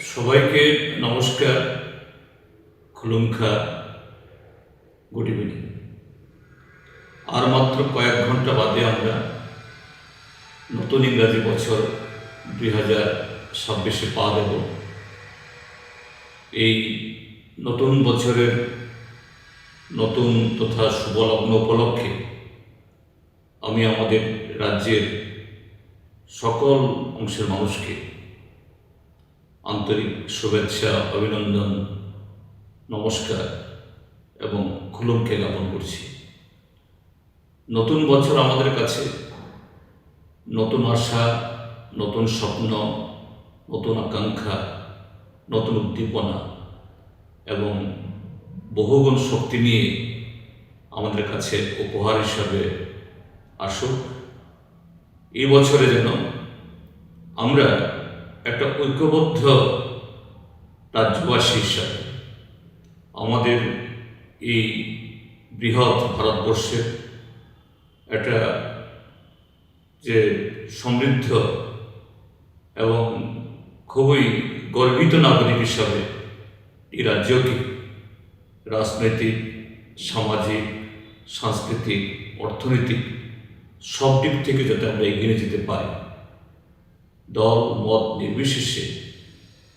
সবাইকে নমস্কার, খুলুমখা, good evening. আর মাত্র কয়েক ঘন্টা বাদে আমরা নতুন ইংরাজি বছর 2026-এ পা দেব। এই নতুন বছরের নতুন তথা শুভলগ্ন উপলক্ষে আমি আমাদের রাজ্যের সকল অংশের মানুষকে আন্তরিক শুভেচ্ছা, অভিনন্দন, নমস্কার এবং খুলুমকে জ্ঞাপন করছি। নতুন বছর আমাদের কাছে নতুন আশা, নতুন স্বপ্ন, নতুন আকাঙ্ক্ষা, নতুন উদ্দীপনা এবং বহুগুণ শক্তি নিয়ে আমাদের কাছে উপহার হিসাবে আসুক। এই বছরে যেন আমরা একটা ঐক্যবদ্ধ রাজ্যবাসী হিসাবে আমাদের এই বৃহৎ ভারতবর্ষের একটা যে সমৃদ্ধ এবং খুবই গর্বিত নাগরিক হিসাবে এই রাজ্যকে রাজনৈতিক, সামাজিক, সাংস্কৃতিক, অর্থনৈতিক সব দিক থেকে যাতে আমরা এগিয়ে যেতে পারি। দল মত নির্বিশেষে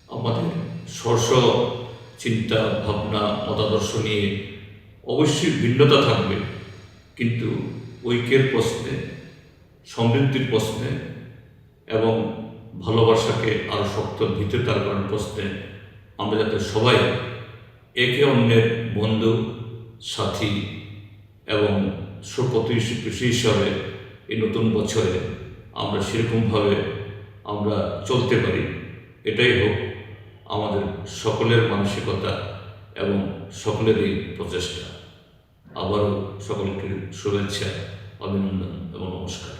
আমাদের স্ব চিন্তা ভাবনা মতাদর্শ নিয়ে অবশ্যই ভিন্নতা থাকবে, কিন্তু ঐক্যের প্রশ্নে, সমৃদ্ধির প্রশ্নে এবং ভালোবাসাকে আরও শক্ত ভিতরে তার করার প্রশ্নে আমরা যাতে সবাই একে অন্যের বন্ধু, সাথী এবং সুপ্রতিবেশী হিসাবে এই নতুন বছরে আমরা সেরকমভাবে আমরা চলতে পারি, এটাই হোক আমাদের সকলের মানসিকতা এবং সকলেরই প্রচেষ্টা। আবারও সকলকে শুভেচ্ছা, অভিনন্দন এবং নমস্কার।